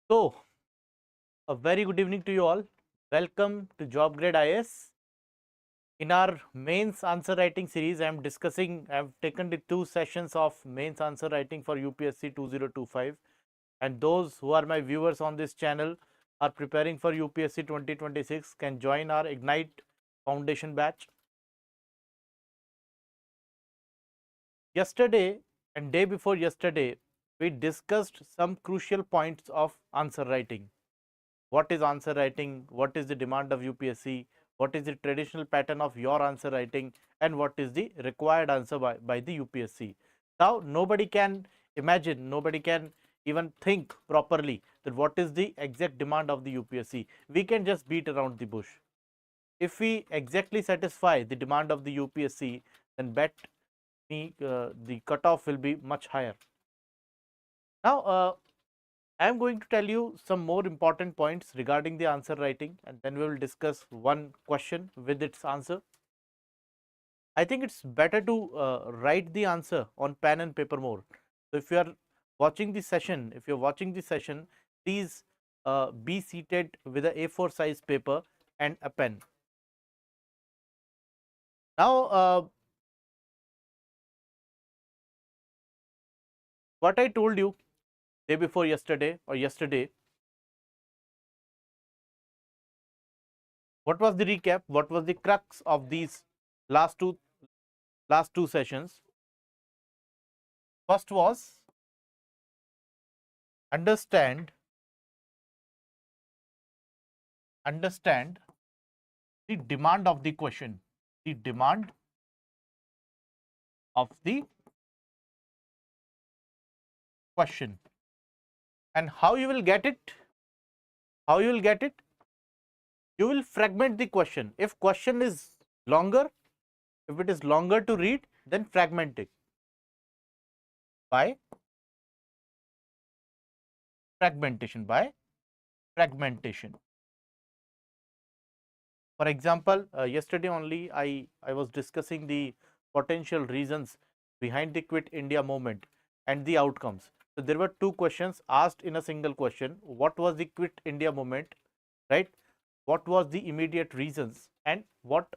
So, a very good evening to you all. Welcome to Job Grade IS. In our mains answer writing series, I have taken the 2 sessions of mains answer writing for UPSC 2025. And those who are my viewers on this channel are preparing for UPSC 2026 can join our Ignite Foundation batch. Yesterday and day before yesterday, we discussed some crucial points of answer writing. What is answer writing, what is the demand of UPSC, what is the traditional pattern of your answer writing, and what is the required answer by the UPSC. Now, nobody can imagine, nobody can even think properly that what is the exact demand of the UPSC. We can just beat around the bush. If we exactly satisfy the demand of the UPSC, then bet me the cutoff will be much higher. Now, I am going to tell you some more important points regarding the answer writing, and then we will discuss one question with its answer. I think it's better to write the answer on pen and paper more. So, if you are watching the session, please be seated with a A4 size paper and a pen. Now, what I told you day before yesterday or yesterday, what was the recap? What was the crux of these last two sessions? First was understand the demand of the question, the demand of the question, and how you will get it. You will fragment the question. If question is longer, if it is longer to read, then fragment it by fragmentation. For example, yesterday only I was discussing the potential reasons behind the Quit India movement and the outcomes. So there were two questions asked in a single question. What was the Quit India movement, right? What was the immediate reasons, and what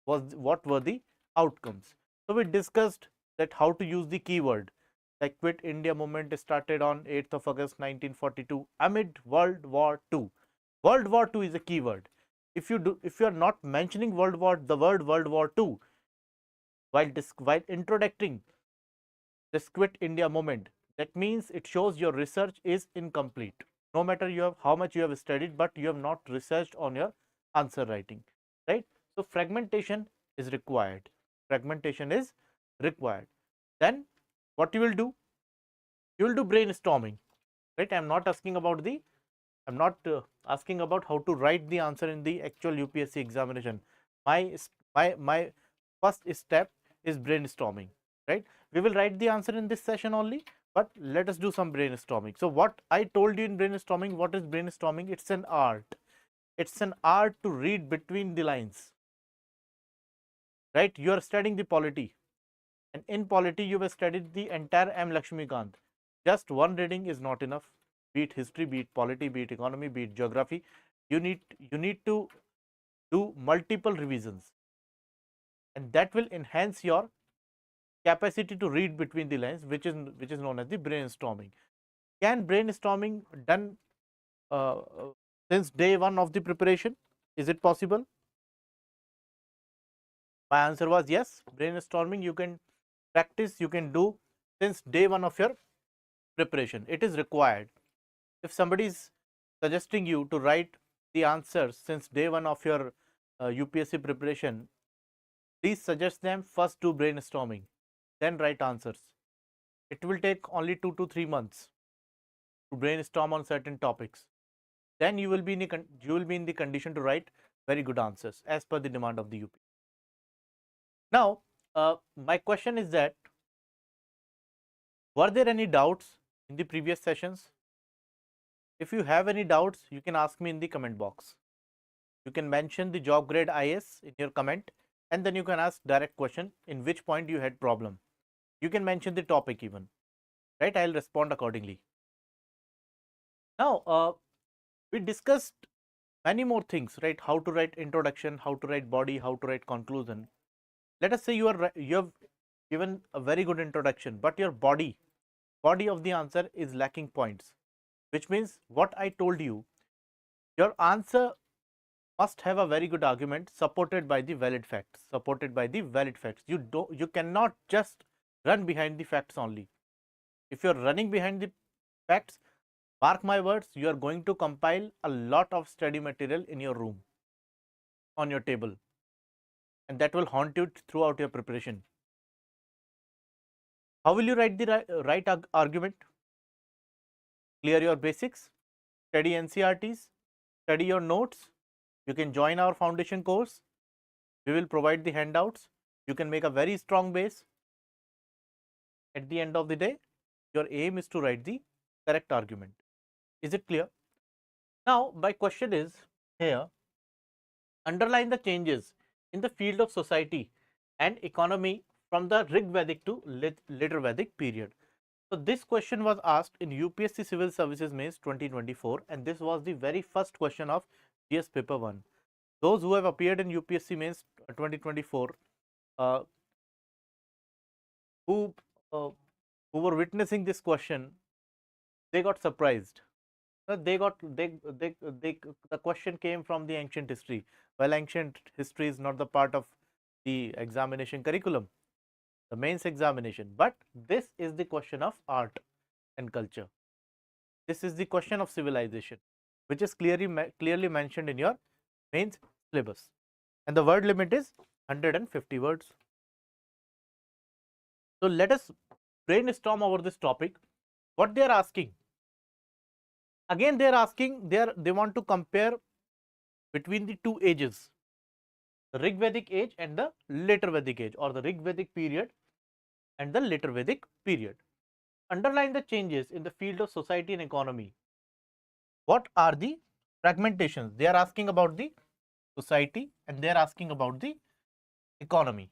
were the outcomes? So we discussed that how to use the keyword. Like Quit India movement started on 8th of August 1942 amid World War II. World War II is a keyword. If you are not mentioning the word World War II while introducing this Quit India movement, that means it shows your research is incomplete. No matter how much you have studied, but you have not researched on your answer writing, right? So fragmentation is required. Then what you will do? You will do brainstorming, right? I'm not asking about how to write the answer in the actual UPSC examination. My first step is brainstorming, right? We will write the answer in this session only, but let us do some brainstorming. So what I told you in brainstorming, what is brainstorming? It's an art. It's an art to read between the lines, right? You are studying the polity, and in polity you have studied the entire M. Lakshmikant. Just one reading is not enough. Be it history, be it polity, be it economy, be it geography. You need to do multiple revisions, and that will enhance your capacity to read between the lines, which is known as the brainstorming. Can brainstorming done since day one of the preparation? Is it possible? My answer was yes. Brainstorming you can practice, you can do since day one of your preparation. It is required. If somebody is suggesting you to write the answers since day one of your UPSC preparation, please suggest them first do brainstorming, then write answers. It will take only 2 to 3 months to brainstorm on certain topics. Then you will be in the condition to write very good answers as per the demand of the UP. Now, my question is that, were there any doubts in the previous sessions? If you have any doubts, you can ask me in the comment box. You can mention the job grade IS in your comment, and then you can ask direct question in which point you had problem. You can mention the topic even, right? I'll respond accordingly. Now, we discussed many more things, right? How to write introduction, how to write body, how to write conclusion. Let us say you have given a very good introduction, but your body of the answer is lacking points, which means what I told you, your answer must have a very good argument supported by the valid facts. You cannot just run behind the facts only. If you are running behind the facts, mark my words, you are going to compile a lot of study material in your room, on your table, and that will haunt you throughout your preparation. How will you write the right argument? Clear your basics, study NCRTs, study your notes. You can join our foundation course. We will provide the handouts. You can make a very strong base. At the end of the day, your aim is to write the correct argument. Is it clear? Now, my question is here, underline the changes in the field of society and economy from the Rig Vedic to later Vedic period. So, this question was asked in UPSC Civil Services Mains 2024, and this was the very first question of GS paper 1. Those who have appeared in UPSC Mains 2024, who were witnessing this question, they got surprised. The question came from the ancient history. Well, ancient history is not the part of the examination curriculum, the mains examination, but this is the question of art and culture. This is the question of civilization, which is clearly mentioned in your mains syllabus, and the word limit is 150 words. So let us brainstorm over this topic. What they are asking? Again, they are asking, they want to compare between the two ages, the Rig Vedic age and the later Vedic age, or the Rig Vedic period and the later Vedic period. Underline the changes in the field of society and economy. What are the fragmentations? They are asking about the society and they are asking about the economy.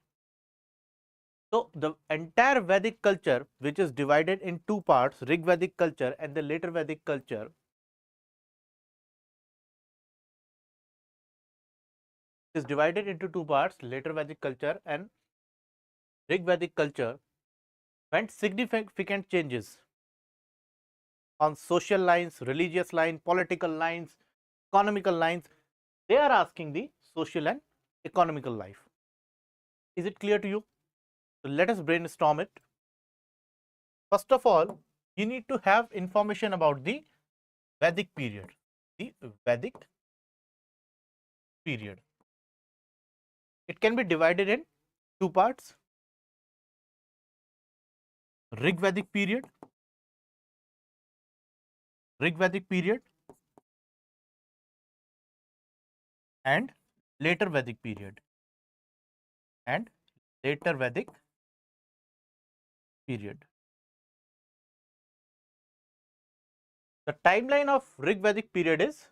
So, the entire Vedic culture, which is divided in two parts, Rig Vedic culture and the later Vedic culture, is divided into two parts, later Vedic culture and Rig Vedic culture, went significant changes on social lines, religious lines, political lines, economical lines. They are asking the social and economical life. Is it clear to you? So let us brainstorm it. First of all, you need to have information about the Vedic period. The Vedic period. It can be divided in two parts. Rig Vedic period, and later Vedic period, and later Vedic period. The timeline of Rig Vedic period is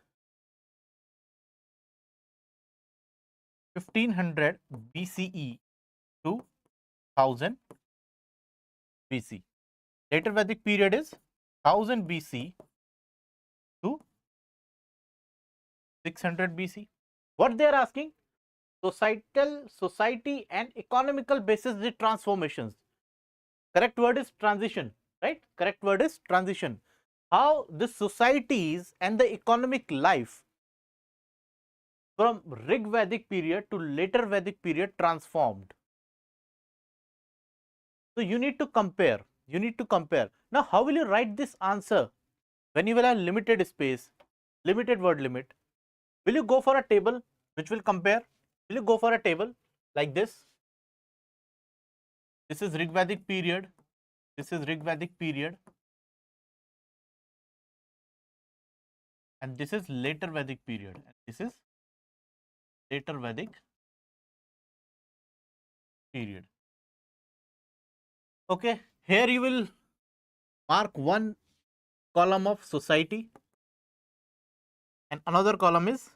1500 BCE to 1000 BC. Later Vedic period is 1000 BC to 600 BC. What they are asking? Society and economical basis the transformations. Correct word is transition, right? Correct word is transition. How the societies and the economic life from Rig Vedic period to later Vedic period transformed. So you need to compare. Now, how will you write this answer when you will have limited space, limited word limit? Will you go for a table which will compare? Will you go for a table like this? This is Rig Vedic period. This is Rig Vedic period. And this is later Vedic period. And this is later Vedic period. Okay, here you will mark one column of society and another column is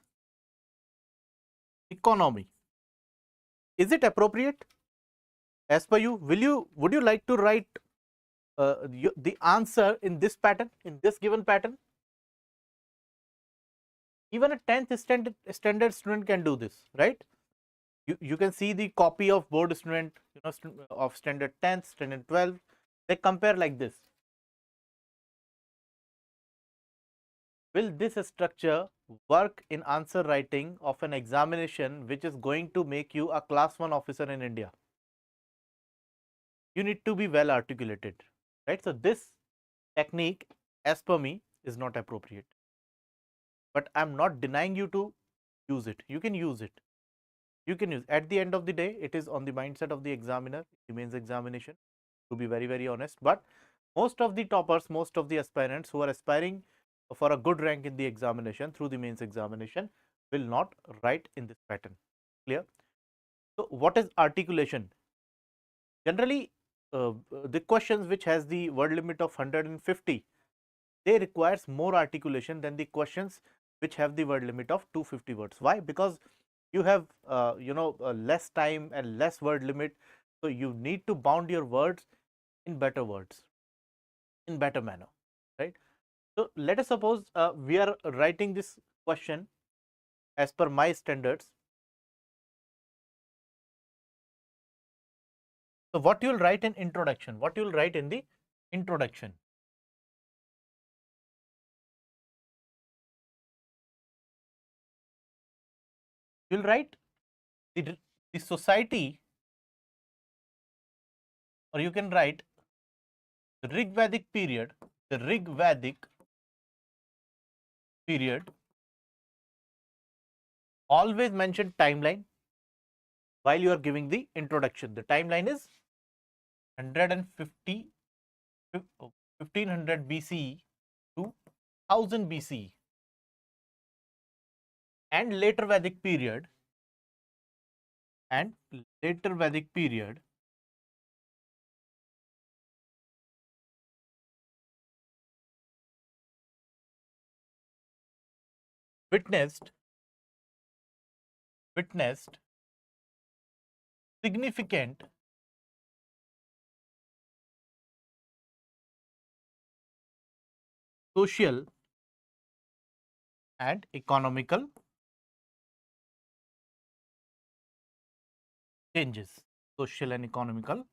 economy. Is it appropriate as per you? Would you like to write the answer in this pattern, in this given pattern? Even a 10th standard student can do this, right? You can see the copy of board student, of standard 10th, standard 12. They compare like this. Will this structure work in answer writing of an examination which is going to make you a class 1 officer in India? You need to be well articulated, right? So this technique, as per me, is not appropriate. But I'm not denying you to use it. You can use it. You can use. At the end of the day, it is on the mindset of the examiner, the mains examination, to be very, very honest. But most of the toppers, most of the aspirants who are aspiring for a good rank in the examination through the mains examination will not write in this pattern. Clear? So what is articulation? Generally, the questions which has the word limit of 150, they requires more articulation than the questions which have the word limit of 250 words. Why? Because you have less time and less word limit, so you need to bound your words in better words, in better manner, right? So let us suppose we are writing this question as per my standards. So what you will write in introduction? What you will write in the introduction? You will write the society, or you can write the Rigvedic period, the Rigvedic period. Always mention timeline while you are giving the introduction. The timeline is 150, 1500 BCE to 1000 BCE, and later Vedic period, witnessed significant social and economical changes. Social and economical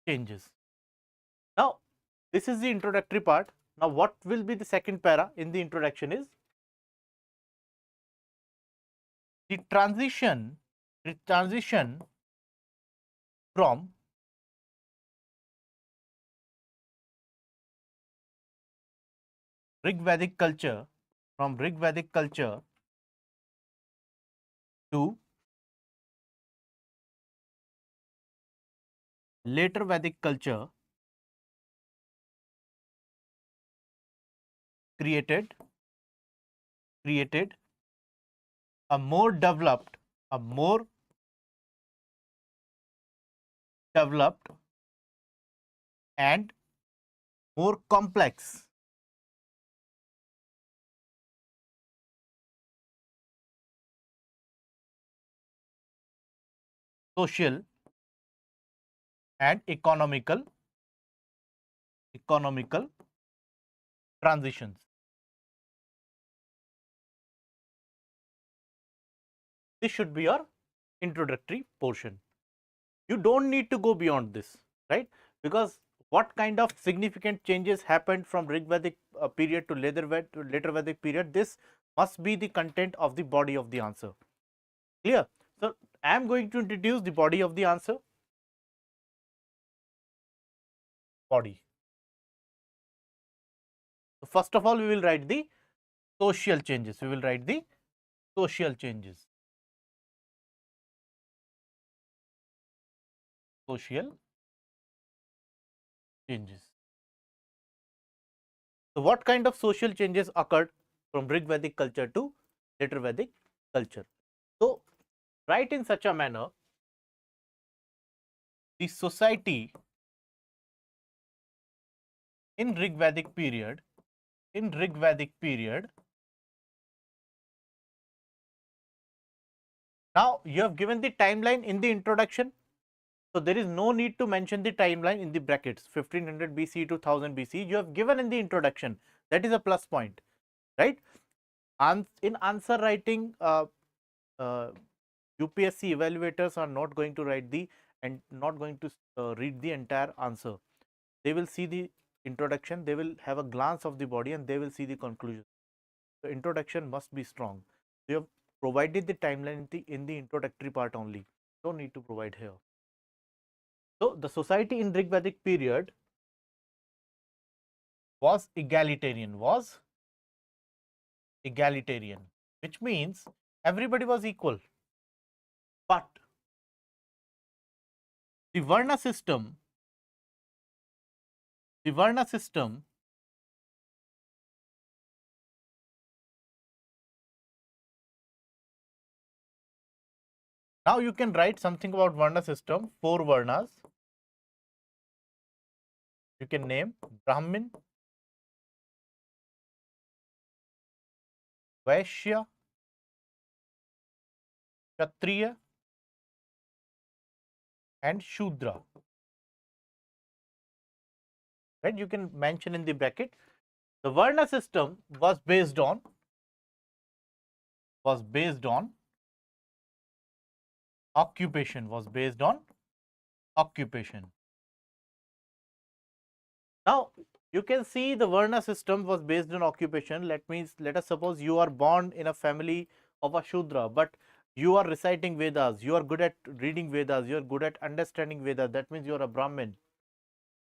changes. Now, this is the introductory part. Now, what will be the second para in the introduction is the transition from Rigvedic culture, to later Vedic culture, created a more developed and more complex social and economical transitions. This should be your introductory portion. You don't need to go beyond this, right? Because what kind of significant changes happened from Rigvedic period to later Vedic period, this must be the content of the body of the answer. Clear? So I am going to introduce the body of the answer. Body. So first of all, we will write the social changes. Social changes. So what kind of social changes occurred from Rigvedic culture to later Vedic culture? So write in such a manner: the society in Rigvedic period, now you have given the timeline in the introduction. So there is no need to mention the timeline in the brackets 1500 BC to 1000 BC. You have given in the introduction. That is a plus point, right? And in answer writing, UPSC evaluators are not going to write the and not going to read the entire answer. They will see the introduction, they will have a glance of the body, and they will see the conclusion. The introduction must be strong. You have provided the timeline in the introductory part only. Don't need to provide here. So the society in Rigvedic period was egalitarian, which means everybody was equal. But the Varna system, now you can write something about Varna system, 4 Varnas. You can name Brahmin, Vaishya, Kshatriya, and Shudra. Right? You can mention in the bracket. The Varna system was based on occupation. Now you can see the Varna system was based on occupation. Let us suppose you are born in a family of a Shudra, but you are reciting Vedas, you are good at reading Vedas, you are good at understanding Vedas. That means you are a Brahmin.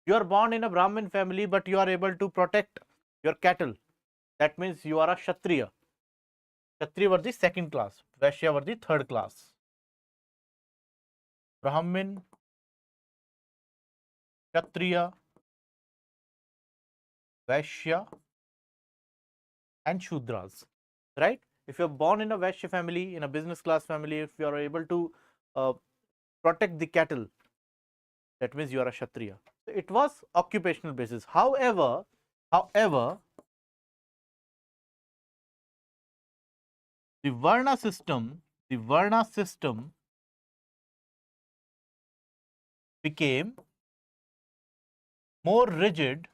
You are born in a Brahmin family, but you are able to protect your cattle. That means you are a Kshatriya. Kshatriya were the second class, Vaishya were the third class. Brahmin, Kshatriya, Vaishya, and Shudras, right? If you are born in a Vaishya family, in a business class family, if you are able to uh, protect the cattle, that means you are a Kshatriya. So it was occupational basis. However, the Varna system became more rigid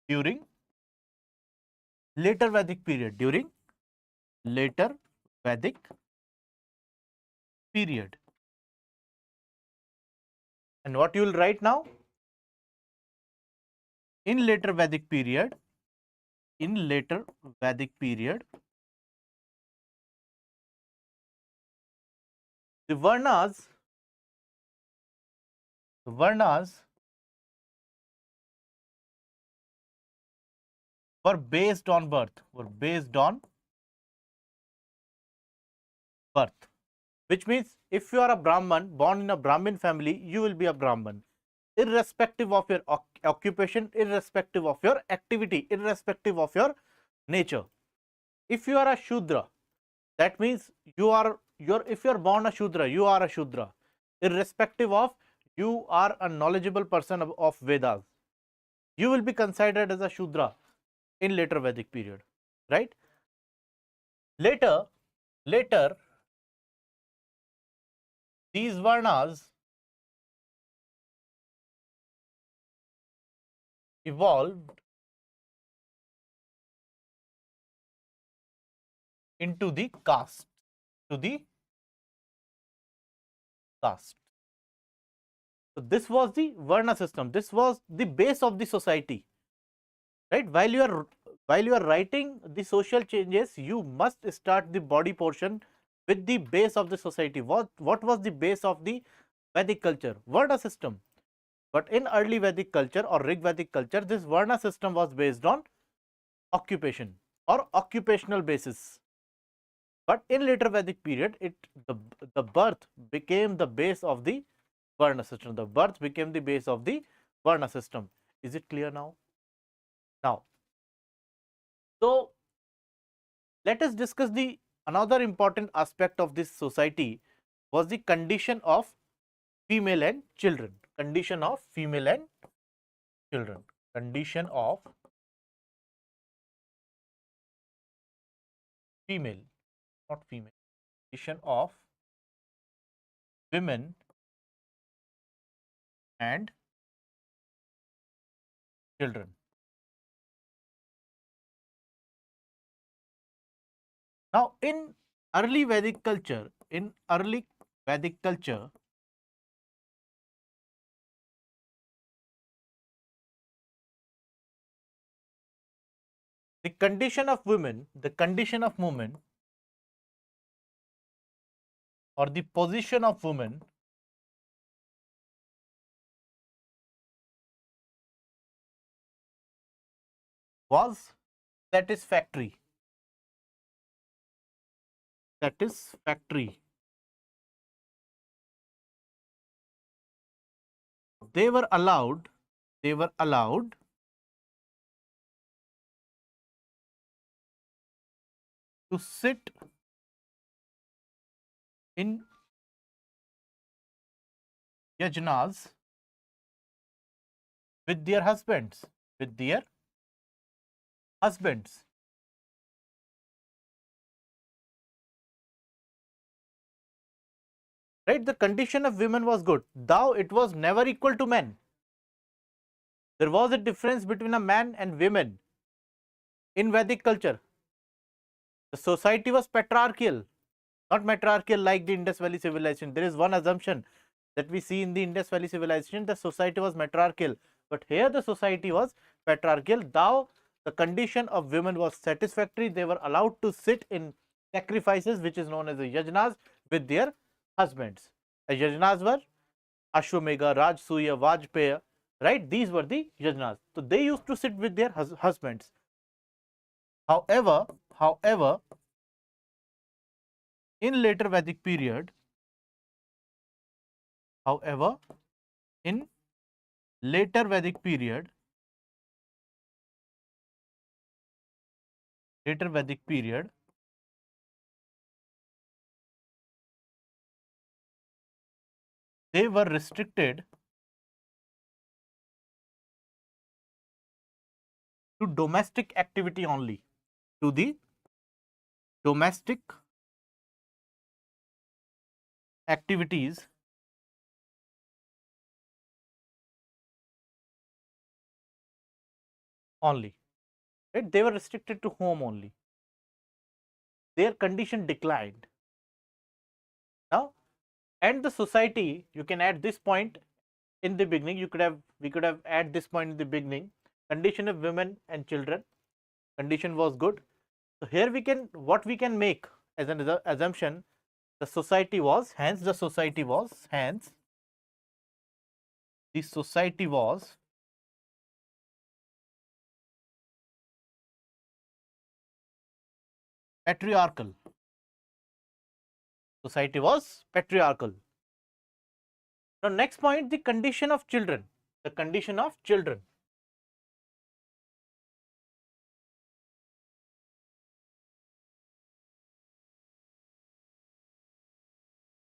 during later Vedic period. And what you will write now? In later Vedic period, the Varnas were based on birth, which means if you are a Brahman, born in a Brahmin family, you will be a Brahman, irrespective of your occupation, irrespective of your activity, irrespective of your nature. If you are a Shudra, that means if you are born a Shudra, you are a Shudra, irrespective of you are a knowledgeable person of Vedas. You will be considered as a Shudra in later Vedic period, right? Later, these Varnas evolved into the caste, So this was the Varna system. This was the base of the society, right? While you are writing the social changes, you must start the body portion with the base of the society. What was the base of the Vedic culture? Varna system. But in early Vedic culture or Rig Vedic culture, this Varna system was based on occupation or occupational basis. But in later Vedic period, the birth became the base of the Varna system. The birth became the base of the Varna system. Is it clear now? Now, so let us discuss the another important aspect of this society was the condition of female and children. Condition of female and children. Condition of female, not female. Condition of women and children. Now, in early Vedic culture, the condition of women, or the position of women was satisfactory. Satisfactory. They were allowed to sit in yajnas with their husbands. Right? The condition of women was good, though it was never equal to men. There was a difference between a man and women in Vedic culture. The society was patriarchal, not matriarchal like the Indus Valley civilization. There is one assumption that we see in the Indus Valley civilization, the society was matriarchal, but here the society was patriarchal. Thou the condition of women was satisfactory. They were allowed to sit in sacrifices, which is known as the yajnas, with their husbands. The yajnas were Ashwamegha, Rajsuya, Vajpaya, right? These were the yajnas. So they used to sit with their husbands. However, in later Vedic period, in later Vedic period, they were restricted to domestic activity only, to the domestic activities only. Right? They were restricted to home only. Their condition declined. Now, and the society, you can add this point in the beginning. We could have add this point in the beginning. Condition of women and children. Condition was good. So here we can, what we can make as an assumption, the society was patriarchal. Society was patriarchal. Now, next point, the condition of children. The condition of children.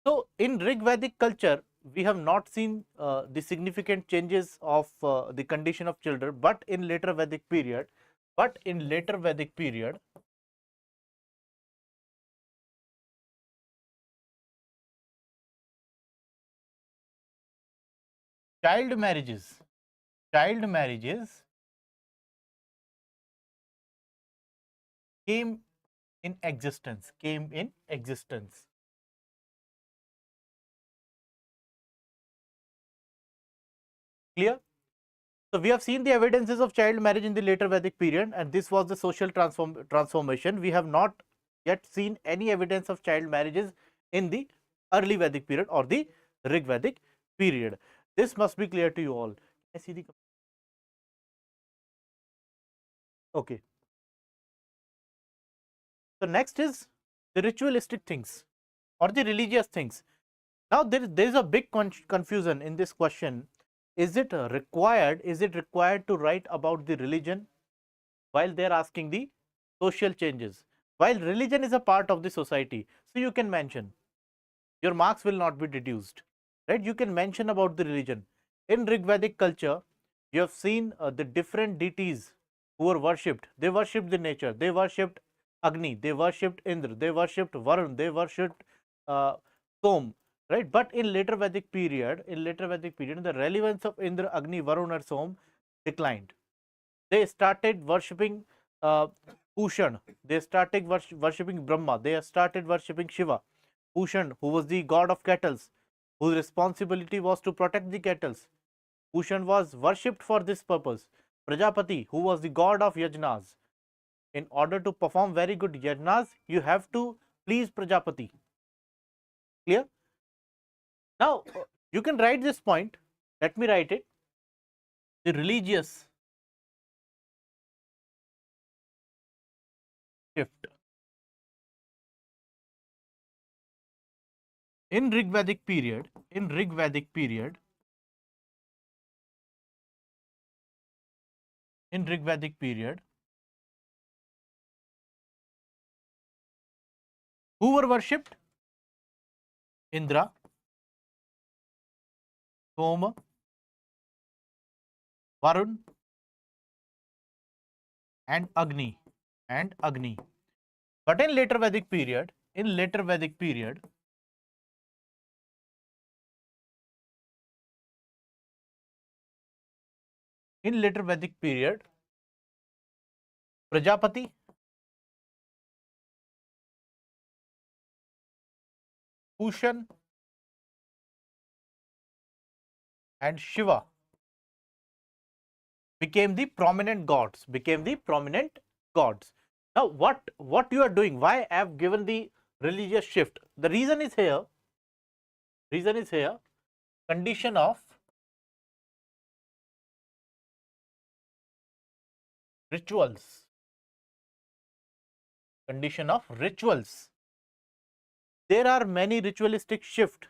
So, in Rig Vedic culture, we have not seen the significant changes of the condition of children, but in later Vedic period, child marriages came in existence. Clear? So we have seen the evidences of child marriage in the later Vedic period, and this was the social transformation. We have not yet seen any evidence of child marriages in the early Vedic period or the Rig Vedic period. This must be clear to you all. I see the okay. So next is the ritualistic things or the religious things. Now there is a big confusion in this question. Is it required to write about the religion while they are asking the social changes? While religion is a part of the society, so you can mention, your marks will not be deduced, right? You can mention about the religion. In Rig Vedic culture, you have seen the different deities who were worshipped. They worshipped the nature, they worshipped Agni, they worshipped Indra, they worshipped Varun, they worshipped Som, right? But in later Vedic period, the relevance of Indra, Agni, Varun or Som declined. They started worshipping uh, Pushan. They started worshipping Brahma. They started worshipping Shiva. Pushan, who was the god of cattle, whose responsibility was to protect the cattle. Pushan was worshipped for this purpose. Prajapati, who was the god of yajnas. In order to perform very good yajnas, you have to please Prajapati. Clear? Now, you can write this point. Let me write it. The religious shift in Rig Vedic period, who were worshipped? Indra, Soma, Varun, and Agni. But in later Vedic period, in later Vedic period, Prajapati, Pushan, and Shiva became the prominent gods. Now, what you are doing? Why I have given the religious shift? The reason is here. Condition of rituals. There are many ritualistic shifts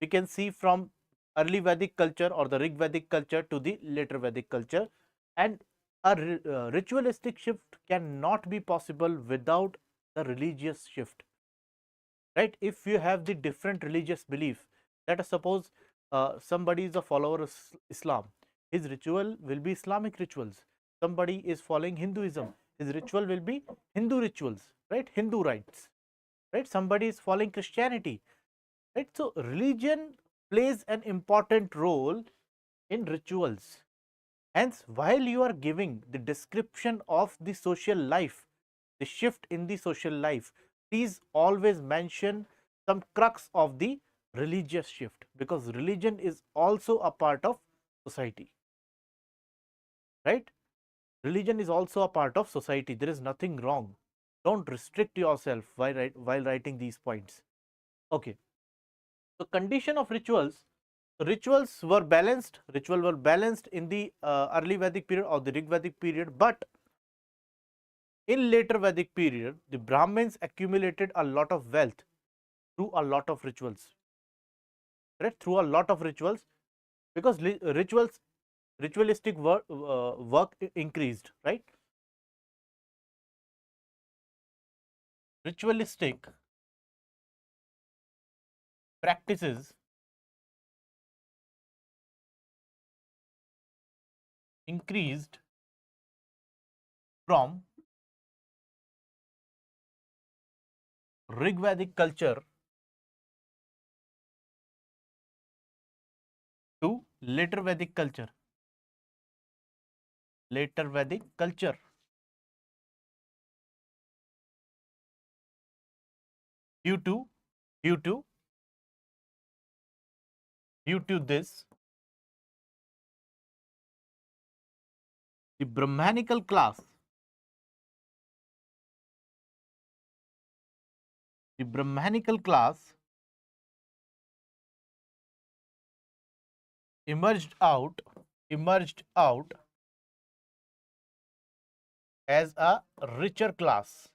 we can see from early Vedic culture or the Rig Vedic culture to the later Vedic culture, and a ritualistic shift cannot be possible without the religious shift, right? If you have the different religious belief, let us suppose somebody is a follower of Islam, his ritual will be Islamic rituals. Somebody is following Hinduism, his ritual will be Hindu rituals, right? Hindu rites, right? Somebody is following Christianity, right? So religion plays an important role in rituals. Hence, while you are giving the description of the social life, the shift in the social life, please always mention some crux of the religious shift, because religion is also a part of society, right? Religion is also a part of society. There is nothing wrong. Don't restrict yourself while writing these points. Okay. So, condition of rituals. Rituals were balanced. In the early Vedic period or the Rig Vedic period, but in later Vedic period, the Brahmins accumulated a lot of wealth through a lot of rituals. Correct? Through a lot of rituals, because ritualistic work increased. Right? Ritualistic practices increased from Rig Vedic culture to later Vedic culture. Due to due to due to this, the Brahmanical class emerged out as a richer class,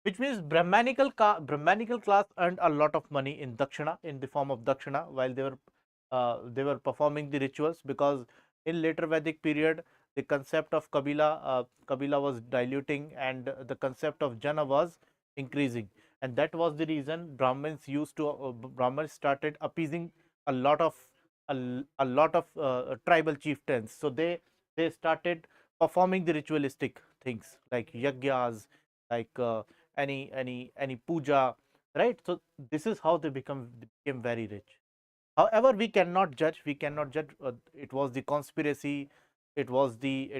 which means Brahmanical class earned a lot of money in dakshina, in the form of dakshina, while they were performing the rituals, because in later Vedic period the concept of kabila was diluting and the concept of jana was increasing, and that was the reason Brahmins started appeasing a lot of tribal chieftains. So they started performing the ritualistic things like yagyas, like any puja, right? So this is how they became very rich. However, we cannot judge. We cannot judge. It was the conspiracy. It was the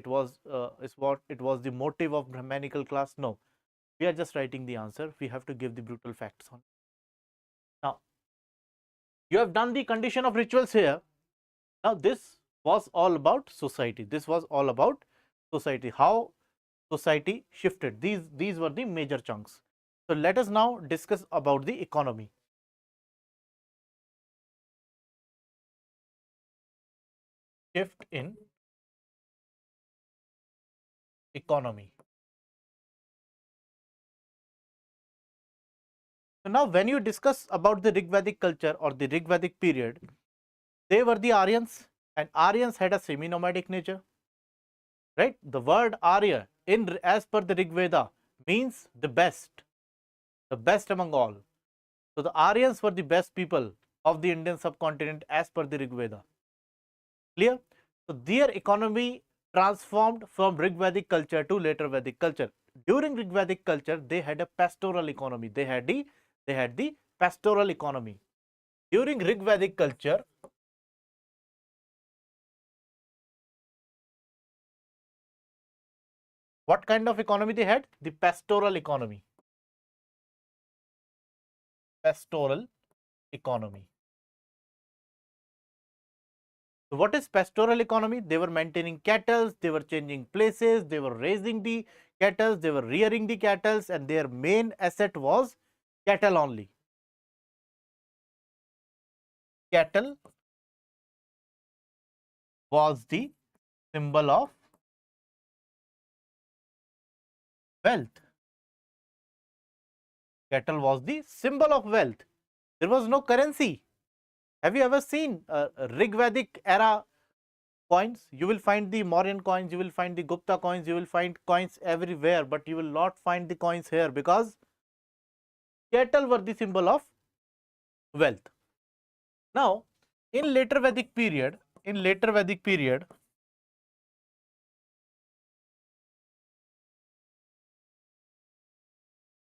motive of Brahmanical class. No, we are just writing the answer. We have to give the brutal facts on. Now, you have done the condition of rituals here. Now, this was all about society. This was all about society. How society shifted. These were the major chunks. So let us now discuss about the economy. Shift in economy. So now when you discuss about the Rigvedic culture or the Rigvedic period, they were the Aryans, and Aryans had a semi-nomadic nature, right? The word Arya in as per the Rigveda means the best among all. So the Aryans were the best people of the Indian subcontinent as per the Rigveda. Clear? So their economy transformed from Rigvedic culture to later Vedic culture. During Rigvedic culture, they had a pastoral economy. They had the pastoral economy. During Rigvedic culture, what kind of economy they had? The pastoral economy. Pastoral economy. So what is pastoral economy? They were maintaining cattle, they were changing places, they were raising the cattle, they were rearing the cattle, and their main asset was cattle only. Cattle was the symbol of wealth. Cattle was the symbol of wealth. There was no currency. Have you ever seen Rigvedic era coins? You will find the Mauryan coins, you will find the Gupta coins, you will find coins everywhere, but you will not find the coins here because cattle were the symbol of wealth. Now, in later Vedic period,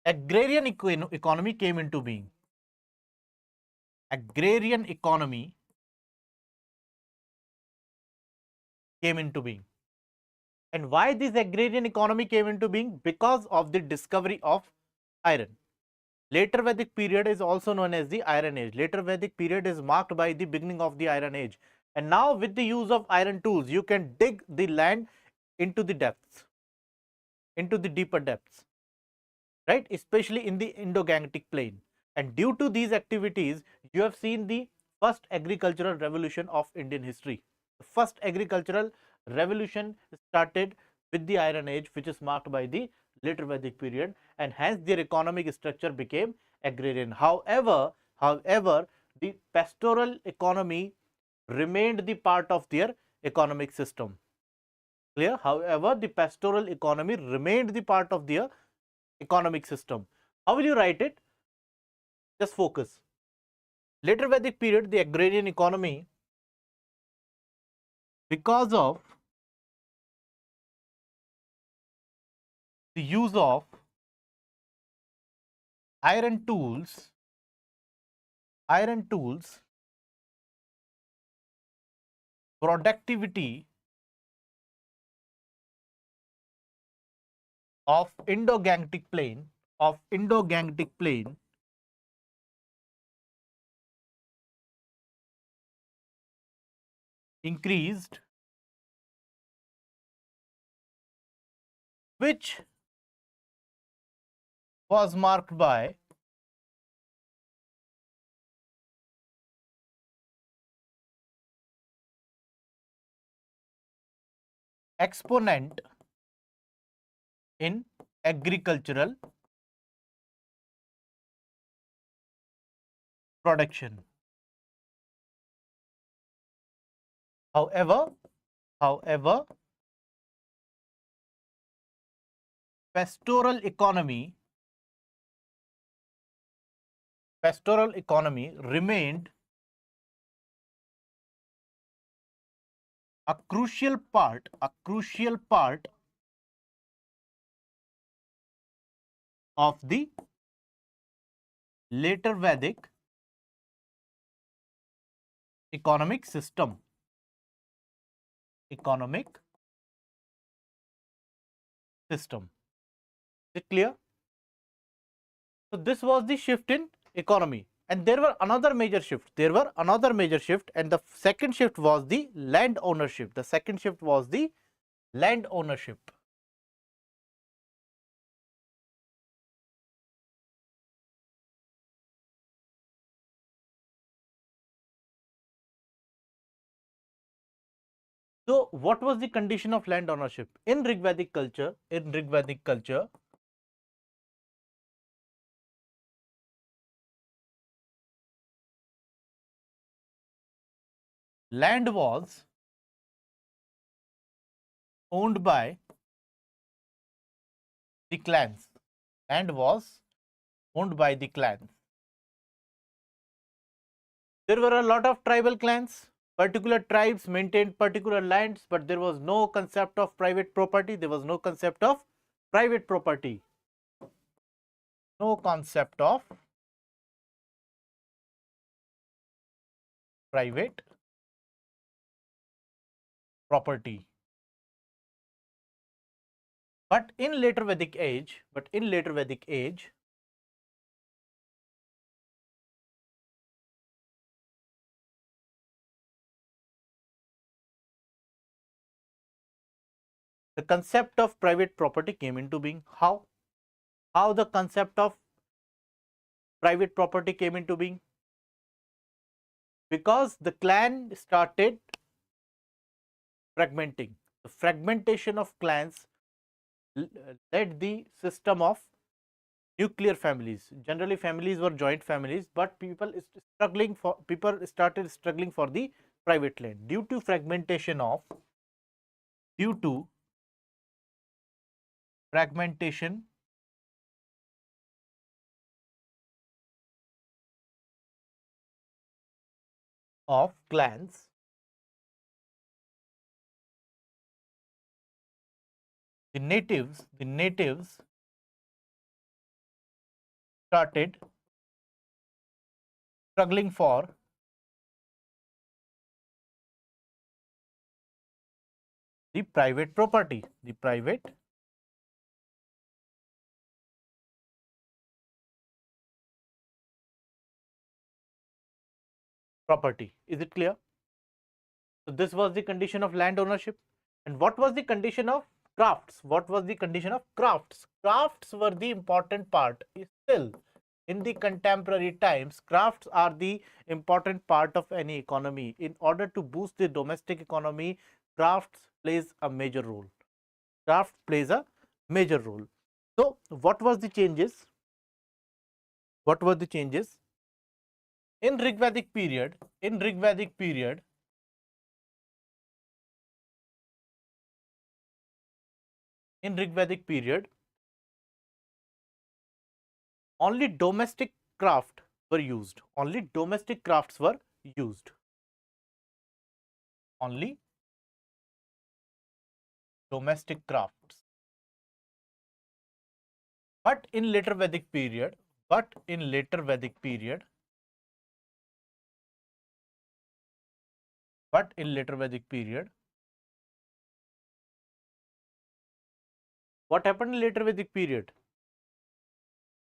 agrarian economy came into being. Agrarian economy came into being. And why this agrarian economy came into being? Because of the discovery of iron. Later Vedic period is also known as the Iron Age. Later Vedic period is marked by the beginning of the Iron Age. And now with the use of iron tools, you can dig the land into the depths, into the deeper depths, right? Especially in the Indo-Gangetic plain. And due to these activities, you have seen the first agricultural revolution of Indian history. The first agricultural revolution started with the Iron Age, which is marked by the later Vedic period, and hence their economic structure became agrarian. However, the pastoral economy remained the part of their economic system. Clear? However, the pastoral economy remained the part of their economic system. How will you write it? Just focus. Later Vedic period, the agrarian economy, because of the use of iron tools, productivity of Indo-Gangetic plain, increased, which was marked by exponent in agricultural production. However, pastoral economy remained a crucial part of the later Vedic economic system. Economic system. Is it clear? So this was the shift in economy, and there were another major shift. There were another major shift, and the second shift was the land ownership. The second shift was the land ownership. So what was the condition of land ownership in Rigvedic culture? In Rigvedic culture, land was owned by the clans. Land was owned by the clans. There were a lot of tribal clans. Particular tribes maintained particular lands, but there was no concept of private property. There was no concept of private property. No concept of private property. But in later Vedic age, the concept of private property came into being. How? How the concept of private property came into being? Because the clan started fragmenting. The fragmentation of clans led the system of nuclear families. Generally, families were joint families, but people started struggling for the private land due to fragmentation of clans. The natives started struggling for the private property. Is it clear? So this was the condition of land ownership. And what was the condition of crafts? What was the condition of crafts? Crafts were the important part. Still, in the contemporary times, crafts are the important part of any economy. In order to boost the domestic economy, crafts plays a major role. Craft plays a major role. So, what was the changes? What were the changes? In Rigvedic period, only domestic craft were used. Only domestic crafts were used. Only domestic crafts. But in later Vedic period, what happened in later Vedic period?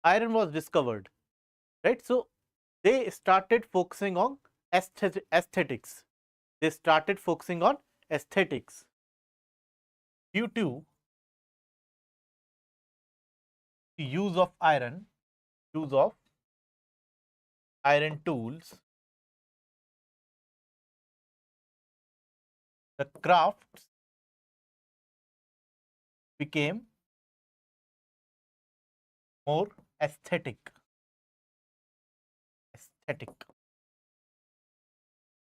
Iron was discovered, right? So they started focusing on aesthetics. They started focusing on aesthetics due to the use of iron tools. The crafts became more aesthetic.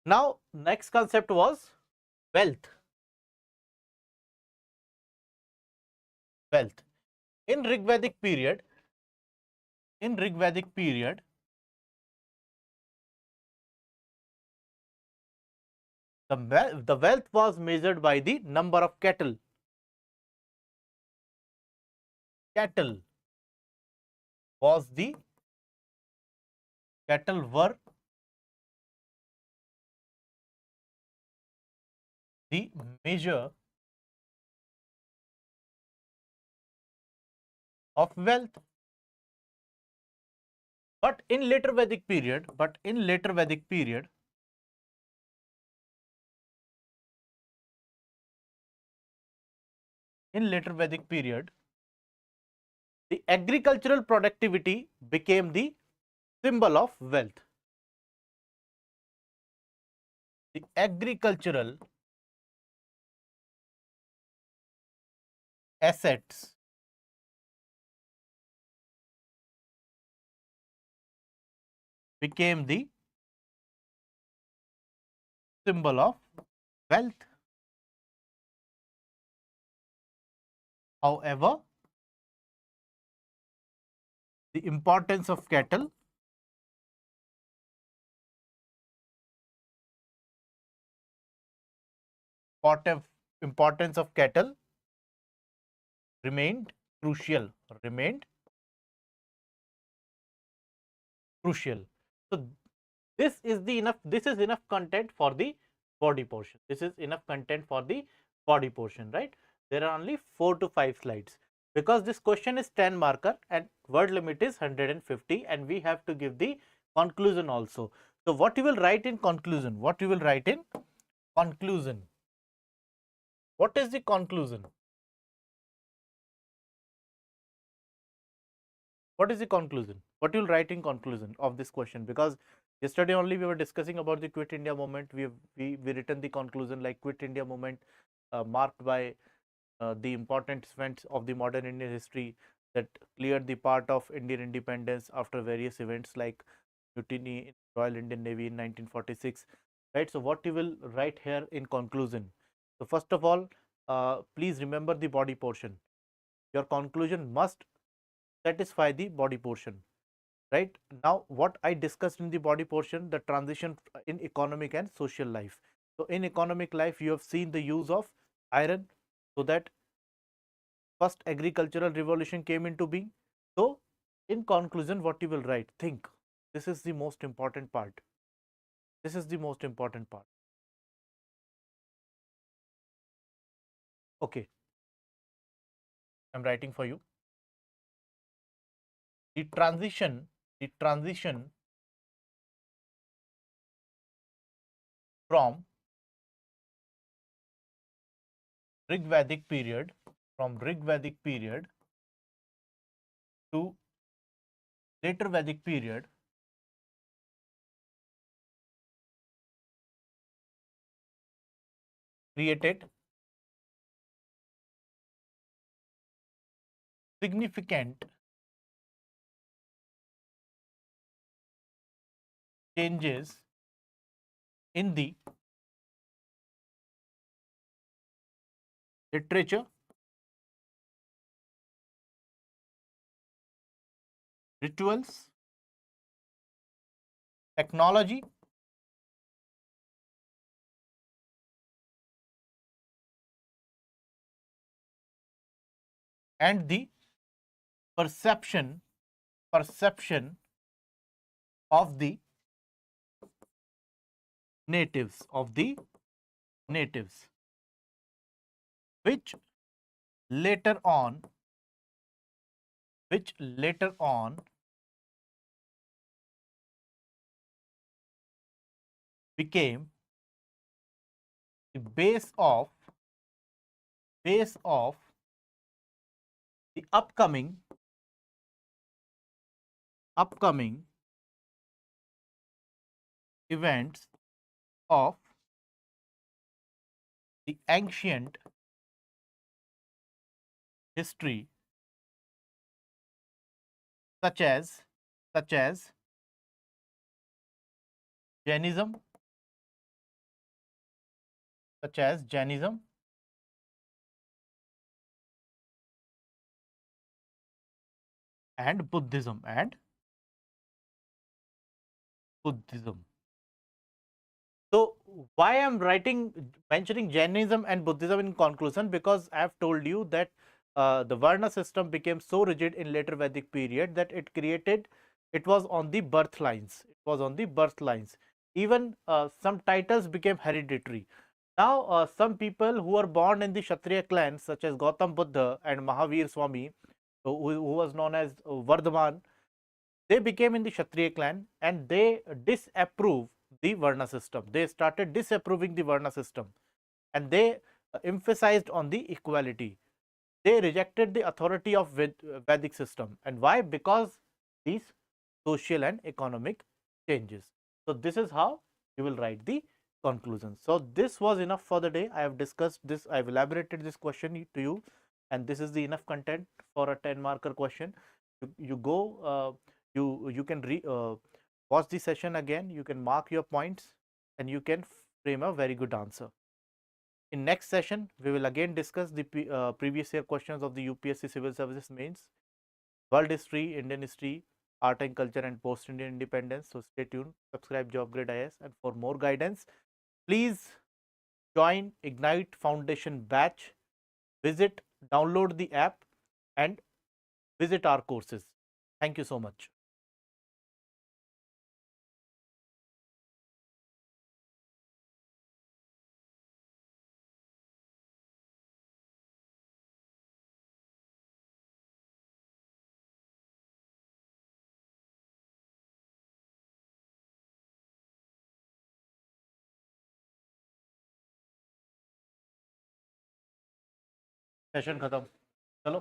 Now, next concept was wealth. In Rigvedic period, the wealth was measured by the number of cattle. was the cattle were the measure of wealth. But in later Vedic period, the agricultural productivity became the symbol of wealth. The agricultural assets became the symbol of wealth. However, the importance of cattle remained crucial. So this is enough content for the body portion. Right? There are only 4 to 5 slides because this question is 10 marker and word limit is 150 and we have to give the conclusion also. So what you will write in conclusion? What is the conclusion? What is the conclusion? What you will write in conclusion of this question? Because yesterday only we were discussing about the Quit India movement. We written the conclusion like Quit India movement marked by the important events of the modern Indian history that cleared the path of Indian independence after various events like mutiny in Royal Indian Navy in 1946. Right. So what you will write here in conclusion? So first of all, please remember the body portion. Your conclusion must satisfy the body portion. Right. Now what I discussed in the body portion, the transition in economic and social life. So in economic life you have seen the use of iron, so that first agricultural revolution came into being. So in conclusion, what you will write? Think. This is the most important part. Okay, I'm writing for you. The transition from Rig Vedic period to later Vedic period created significant changes in the literature, rituals, technology, and the perception of the natives, which later on became the base of the upcoming events of the ancient history, such as Jainism, and Buddhism So why I'm mentioning Jainism and Buddhism in conclusion? Because I have told you that the Varna system became so rigid in later Vedic period that it was on the birth lines. It was on the birth lines. Even some titles became hereditary. Now, some people who are born in the Kshatriya clans, such as Gautam Buddha and Mahavir Swami, who was known as Vardhaman, they became in the Kshatriya clan and they disapprove the Varna system. They started disapproving the Varna system and they emphasized on the equality. They rejected the authority of Vedic system. And why? Because these social and economic changes. So this is how you will write the conclusion. So this was enough for the day. I have discussed this, I have elaborated this question to you, and this is the enough content for a 10 marker question. You go, you can watch the session again, you can mark your points and you can frame a very good answer. In next session, we will again discuss the previous year questions of the UPSC Civil Services Mains, World History, Indian History, Art and Culture and Post-Indian Independence. So stay tuned, subscribe JobGrade IS, and for more guidance, please join Ignite Foundation batch, visit, download the app and visit our courses. Thank you so much. Session खत्म, चलो.